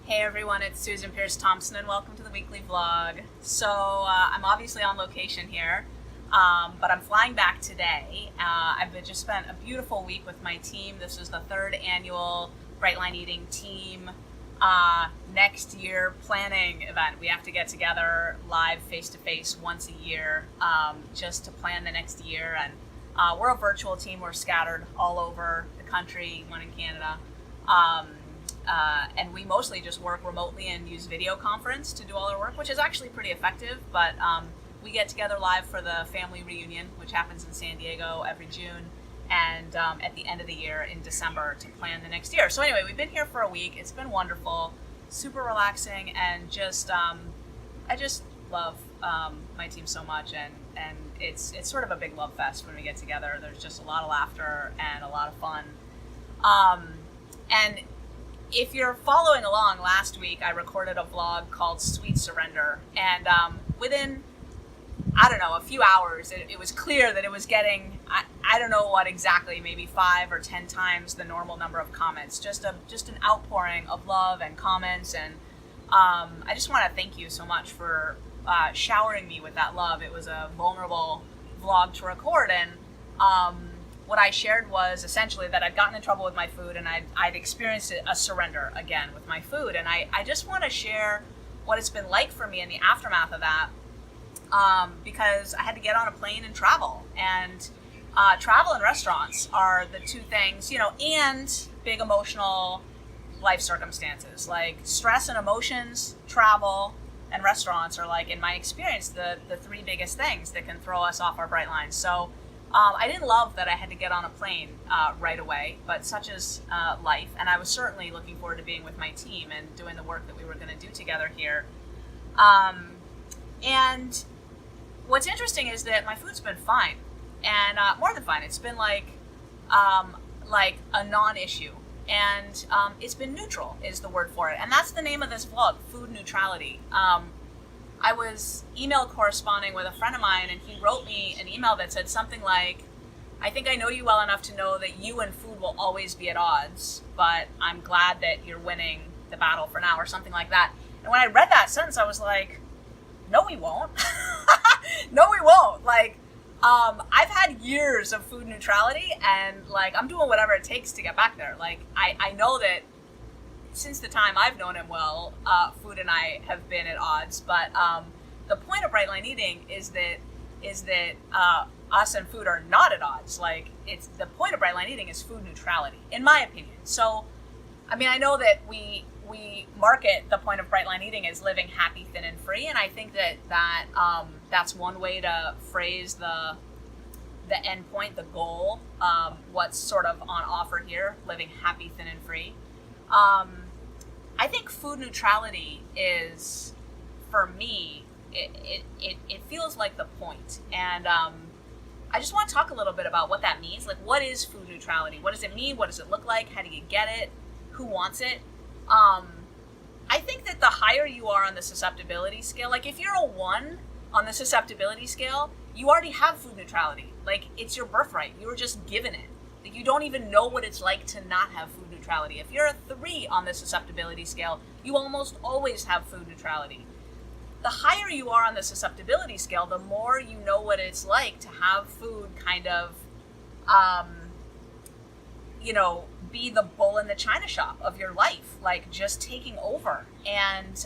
Hey everyone, it's Susan Pierce Thompson and welcome to the weekly vlog. So I'm obviously on location here, but I'm flying back today. I've just spent a beautiful week with my team. This is the third annual Bright Line Eating Team next year planning event. We have to get together live face-to-face once a year just to plan the next year. And we're a virtual team. We're scattered all over the country, one in Canada. And we mostly just work remotely and use video conference to do all our work, which is actually pretty effective. But we get together live for the family reunion, which happens in San Diego every June, and at the end of the year in December to plan the next year. So anyway, we've been here for a week. It's been wonderful, super relaxing, and just I just love my team so much, and it's sort of a big love fest when we get together. There's just a lot of laughter and a lot of fun. And if you're following along, last week I recorded a vlog called Sweet Surrender, and within, I don't know, a few hours, it was clear that it was getting, I don't know what exactly, maybe 5 or 10 times the normal number of comments. Just an outpouring of love and comments, and I just want to thank you so much for showering me with that love. It was a vulnerable vlog to record, and what I shared was essentially that I'd gotten in trouble with my food, and I'd experienced a surrender again with my food. And I just want to share what it's been like for me in the aftermath of that, because I had to get on a plane and travel. And travel and restaurants are the two things, and big emotional life circumstances. Like stress and emotions, travel, and restaurants are, like, in my experience, the three biggest things that can throw us off our bright lines. So I didn't love that I had to get on a plane right away, but such is life. And I was certainly looking forward to being with my team and doing the work that we were going to do together here. And what's interesting is that my food's been fine, and more than fine. It's been like a non-issue, and it's been neutral is the word for it. And that's the name of this vlog, Food Neutrality. I was email corresponding with a friend of mine, and he wrote me an email that said something like, I think I know you well enough to know that you and food will always be at odds, but I'm glad that you're winning the battle for now, or something like that. And when I read that sentence, I was like, no, we won't. No, we won't. Like, I've had years of food neutrality, and like, I'm doing whatever it takes to get back there. Like, I know that since the time I've known him well, food and I have been at odds. But the point of Bright Line Eating is that us and food are not at odds. Like, it's the point of Bright Line Eating is food neutrality, in my opinion. So, I mean, I know that we market the point of Bright Line Eating as living happy, thin, and free, and I think that that's one way to phrase the end point, the goal, what's sort of on offer here, living happy, thin, and free. I think food neutrality is, for me, it feels like the point. And I just want to talk a little bit about what that means. Like, what is food neutrality? What does it mean? What does it look like? How do you get it? Who wants it? I think that the higher you are on the susceptibility scale, like if you're a 1 on the susceptibility scale, you already have food neutrality. Like, it's your birthright. You were just given it. Like, you don't even know what it's like to not have food neutrality. If you're a 3 on the susceptibility scale, you almost always have food neutrality. The higher you are on the susceptibility scale, the more you know what it's like to have food kind of, be the bull in the china shop of your life, like just taking over, and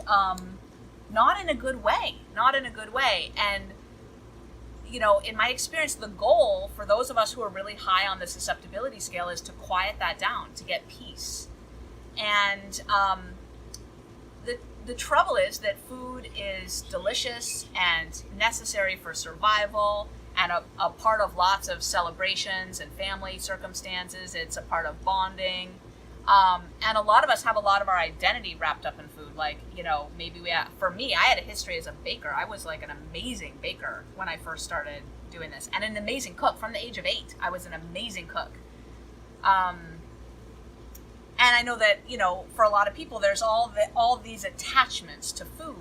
not in a good way. And in my experience, the goal for those of us who are really high on the susceptibility scale is to quiet that down, to get peace. And the trouble is that food is delicious and necessary for survival, and a part of lots of celebrations and family circumstances. It's a part of bonding. And a lot of us have a lot of our identity wrapped up in food. Like, maybe for me, I had a history as a baker. I was like an amazing baker when I first started doing this, and an amazing cook. From the age of 8, I was an amazing cook. And I know that, for a lot of people, there's all these attachments to food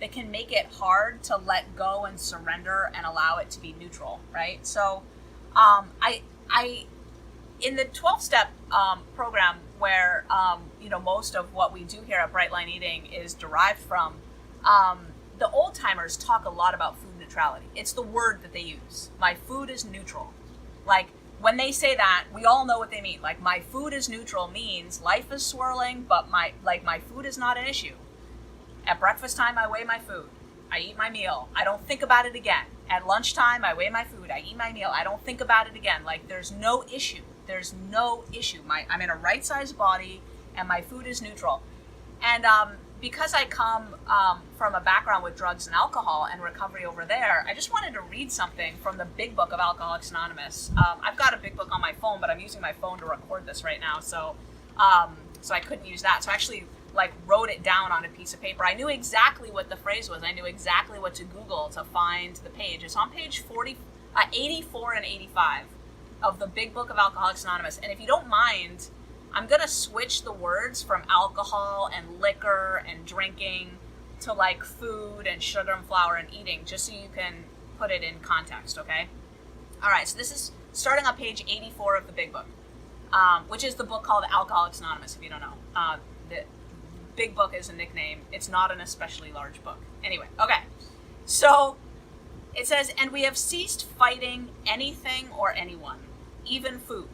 that can make it hard to let go and surrender and allow it to be neutral, right? So I in the 12-step program, where most of what we do here at Bright Line Eating is derived from, the old timers talk a lot about food neutrality. It's the word that they use. My food is neutral. Like, when they say that, we all know what they mean. Like, my food is neutral means life is swirling, but my food is not an issue. At breakfast time, I weigh my food. I eat my meal. I don't think about it again. At lunchtime, I weigh my food. I eat my meal. I don't think about it again. Like, there's no issue. There's no issue. I'm in a right-sized body, and my food is neutral. And because I come from a background with drugs and alcohol and recovery over there, I just wanted to read something from the Big Book of Alcoholics Anonymous. I've got a Big Book on my phone, but I'm using my phone to record this right now, so I couldn't use that. So I actually wrote it down on a piece of paper. I knew exactly what the phrase was. I knew exactly what to Google to find the page. It's on page 84 and 85 of the Big Book of Alcoholics Anonymous. And if you don't mind, I'm going to switch the words from alcohol and liquor and drinking to food and sugar and flour and eating, just so you can put it in context, okay? All right, so this is starting on page 84 of the Big Book, which is the book called Alcoholics Anonymous, if you don't know. The Big Book is a nickname. It's not an especially large book. Anyway, okay. So it says, and we have ceased fighting anything or anyone, even food.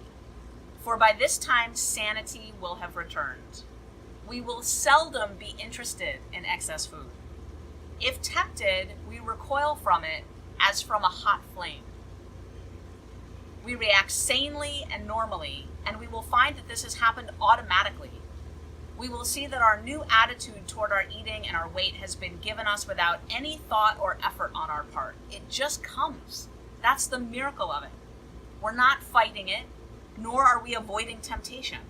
For by this time sanity will have returned. We will seldom be interested in excess food. If tempted, we recoil from it as from a hot flame. We react sanely and normally, and we will find that this has happened automatically. We will see that our new attitude toward our eating and our weight has been given us without any thought or effort on our part. It just comes. That's the miracle of it. We're not fighting it, nor are we avoiding temptation.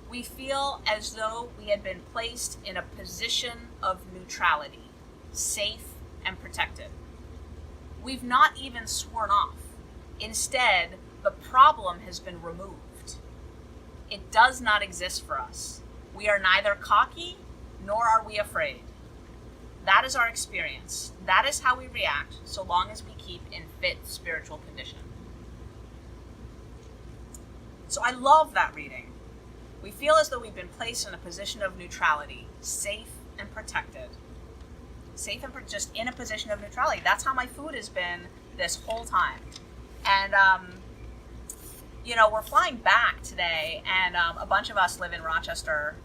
We feel as though we had been placed in a position of neutrality, safe and protected. We've not even sworn off. Instead, the problem has been removed. It does not exist for us. We are neither cocky nor are we afraid. That is our experience. That is how we react, so long as we keep in fit spiritual condition. So I love that reading. We feel as though we've been placed in a position of neutrality, safe and protected. Safe and just in a position of neutrality. That's how my food has been this whole time. And, we're flying back today, and a bunch of us live in Rochester.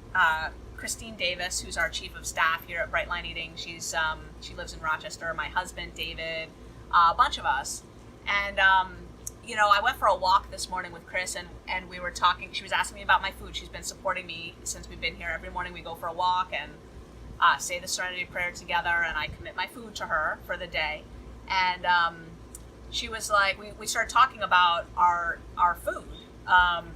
Christine Davis, who's our chief of staff here at Bright Line Eating, she lives in Rochester. My husband, David, a bunch of us. And, I went for a walk this morning with Chris, and we were talking. She was asking me about my food. She's been supporting me since we've been here. Every morning we go for a walk and say the Serenity Prayer together, and I commit my food to her for the day. And she was like, we started talking about our food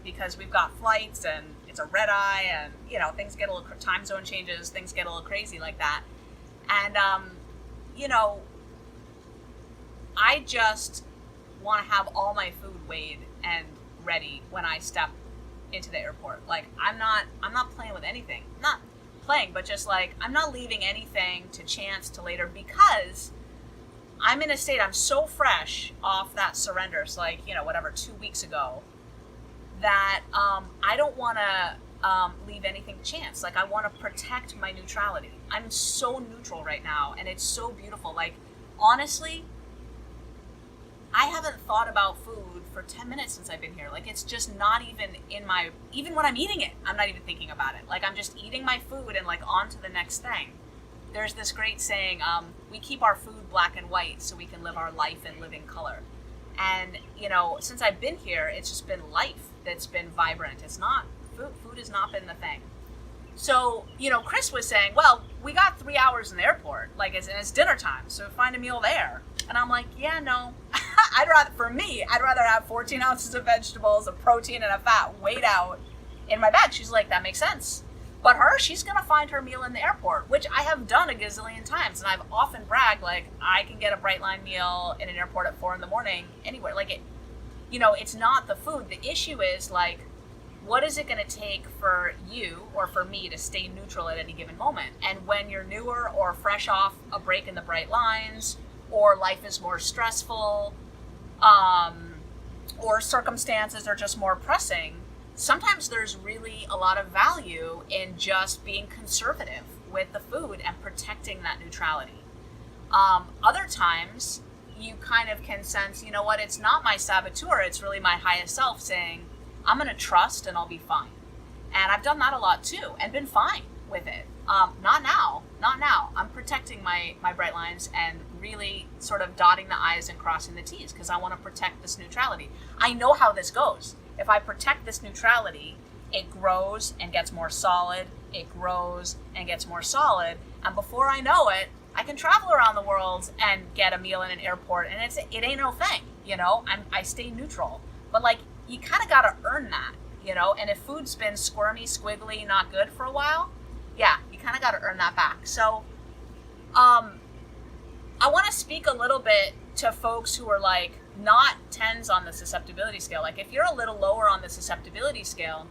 because we've got flights, and it's a red eye, and, things get a little, time zone changes, things get a little crazy like that. And, I just want to have all my food weighed and ready when I step into the airport. I'm not playing with anything. Not playing, but just I'm not leaving anything to chance to later, because I'm in a state, I'm so fresh off that surrender. So 2 weeks ago, that I don't want to leave anything to chance. I want to protect my neutrality. I'm so neutral right now, and it's so beautiful. Honestly, I haven't thought about food for 10 minutes since I've been here. It's just not even even when I'm eating it, I'm not even thinking about it. I'm just eating my food and on to the next thing. There's this great saying, we keep our food black and white so we can live our life in living color. And, since I've been here, it's just been life that's been vibrant. It's not, food has not been the thing. So, Chris was saying, well, we got 3 hours in the airport, it's dinner time, so find a meal there. And I'm like, yeah, no. I'd rather have 14 ounces of vegetables, a protein, and a fat weighed out in my bag. She's like, that makes sense. But she's going to find her meal in the airport, which I have done a gazillion times. And I've often bragged, I can get a Bright Line meal in an airport at 4 a.m. anywhere. It's not the food. The issue is, what is it going to take for you or for me to stay neutral at any given moment? And when you're newer or fresh off a break in the bright lines, or life is more stressful, or circumstances are just more pressing, sometimes there's really a lot of value in just being conservative with the food and protecting that neutrality. Other times, you kind of can sense, you know what, it's not my saboteur, it's really my highest self saying, I'm going to trust and I'll be fine. And I've done that a lot too and been fine with it. Not now. I'm protecting my bright lines and really sort of dotting the I's and crossing the T's because I want to protect this neutrality. I know how this goes. If I protect this neutrality, it grows and gets more solid. It grows and gets more solid. And before I know it, I can travel around the world and get a meal in an airport, and it ain't no thing, you know. I stay neutral, but like you kind of got to earn that, you know. And if food's been squirmy, squiggly, not good for a while, yeah, you kind of got to earn that back. So, I want to speak a little bit to folks who are like not 10s on the susceptibility scale. Like if you're a little lower on the susceptibility scale,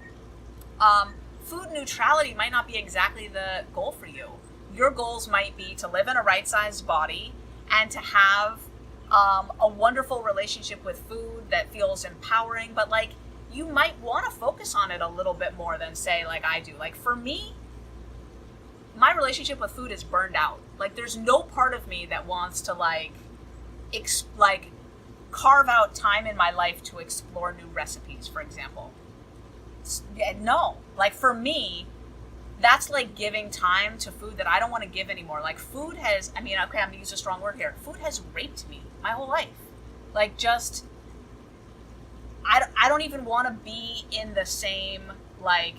food neutrality might not be exactly the goal for you. Your goals might be to live in a right-sized body and to have a wonderful relationship with food that feels empowering, but like you might want to focus on it a little bit more than say like I do. Like for me, my relationship with food is burned out. Like there's no part of me that wants to like carve out time in my life to explore new recipes, for example. No, like for me, that's like giving time to food that I don't want to give anymore. Like food has, I'm going to use a strong word here. Food has raped me my whole life. Like just, I don't even want to be in the same, like,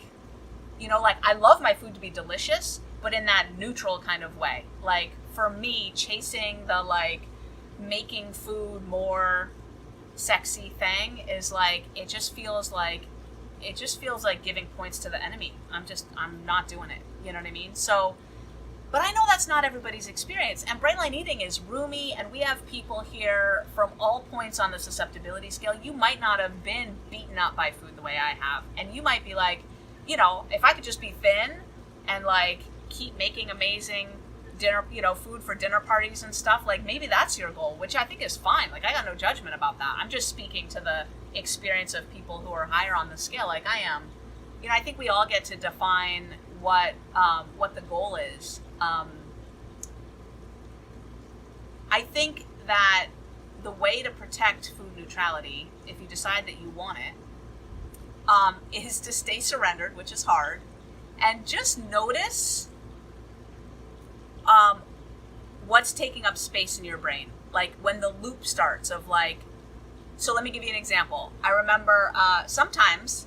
you know, like I love my food to be delicious, but in that neutral kind of way. Like for me, chasing the like making food more sexy thing is like, it just feels like giving points to the enemy. I'm not doing it. You know what I mean? So, but I know that's not everybody's experience. And bright line eating is roomy, and we have people here from all points on the susceptibility scale. You might not have been beaten up by food the way I have. And you might be like, you know, if I could just be thin and like keep making amazing dinner, you know, food for dinner parties and stuff, like maybe that's your goal, which I think is fine. Like I got no judgment about that. I'm just speaking to the experience of people who are higher on the scale like I am. You know, I think we all get to define what the goal is. I think that the way to protect food neutrality, if you decide that you want it, is to stay surrendered, which is hard, and just notice what's taking up space in your brain. Like when the loop starts of like, so let me give you an example. I remember sometimes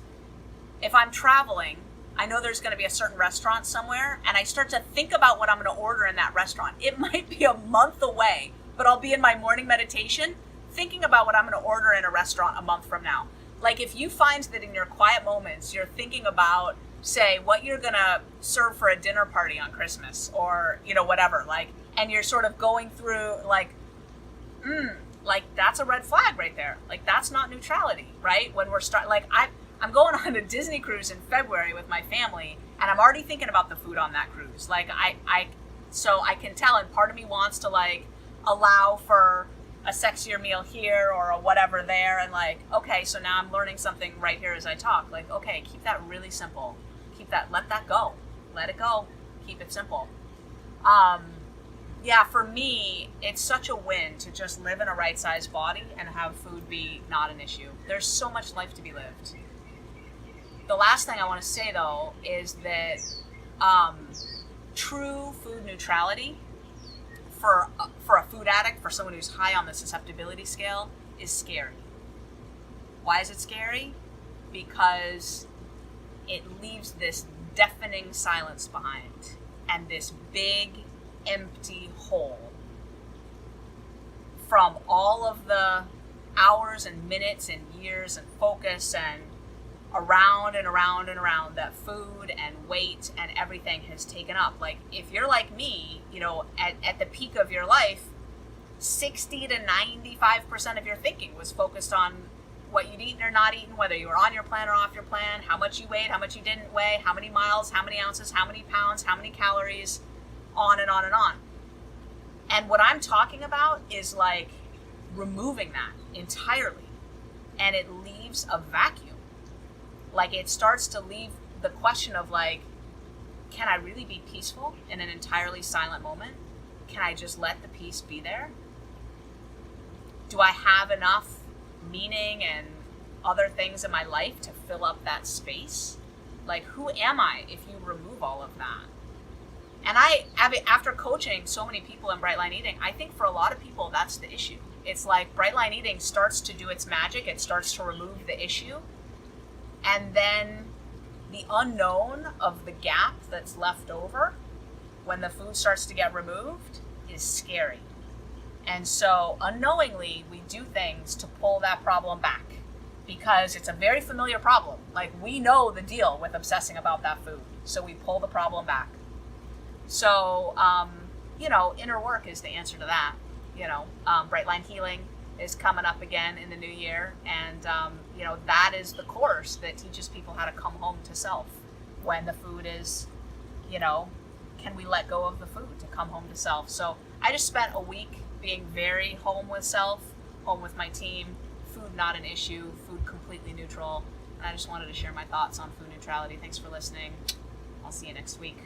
if I'm traveling, I know there's going to be a certain restaurant somewhere, and I start to think about what I'm going to order in that restaurant. It might be a month away, but I'll be in my morning meditation thinking about what I'm going to order in a restaurant a month from now. Like if you find that in your quiet moments, you're thinking about, say, what you're going to serve for a dinner party on Christmas or, you know, whatever, like, and you're sort of going through like, like that's a red flag right there. Like that's not neutrality, right? When we're I'm going on a Disney cruise in February with my family, and I'm already thinking about the food on that cruise. Like so I can tell, and part of me wants to like allow for a sexier meal here or a whatever there, and like, okay, so now I'm learning something right here as I talk. Like, okay, keep that really simple. Let that go. Let it go. Keep it simple. Yeah, for me, it's such a win to just live in a right-sized body and have food be not an issue. There's so much life to be lived. The last thing I want to say, though, is that true food neutrality for a food addict, for someone who's high on the susceptibility scale, is scary. Why is it scary? Because it leaves this deafening silence behind and this big empty hole from all of the hours and minutes and years and focus and around and around and around that food and weight and everything has taken up. Like if you're like me, you know, at the peak of your life, 60 to 95% of your thinking was focused on what you'd eaten or not eaten, whether you were on your plan or off your plan, how much you weighed, how much you didn't weigh, how many miles, how many ounces, how many pounds, how many calories, on and on and on. And what I'm talking about is like removing that entirely and it leaves a vacuum. Like, it starts to leave the question of, like, can I really be peaceful in an entirely silent moment? Can I just let the peace be there? Do I have enough meaning and other things in my life to fill up that space? Like, who am I if you remove all of that? And after coaching so many people in Bright Line Eating, I think for a lot of people, that's the issue. It's like Bright Line Eating starts to do its magic. It starts to remove the issue. And then the unknown of the gap that's left over when the food starts to get removed is scary. And so unknowingly, we do things to pull that problem back because it's a very familiar problem. Like, we know the deal with obsessing about that food. So we pull the problem back. So, inner work is the answer to that. Bright Line Healing is coming up again in the new year. And, that is the course that teaches people how to come home to self when the food is, can we let go of the food to come home to self? So I just spent a week being very home with self, home with my team, food not an issue, food completely neutral. And I just wanted to share my thoughts on food neutrality. Thanks for listening. I'll see you next week.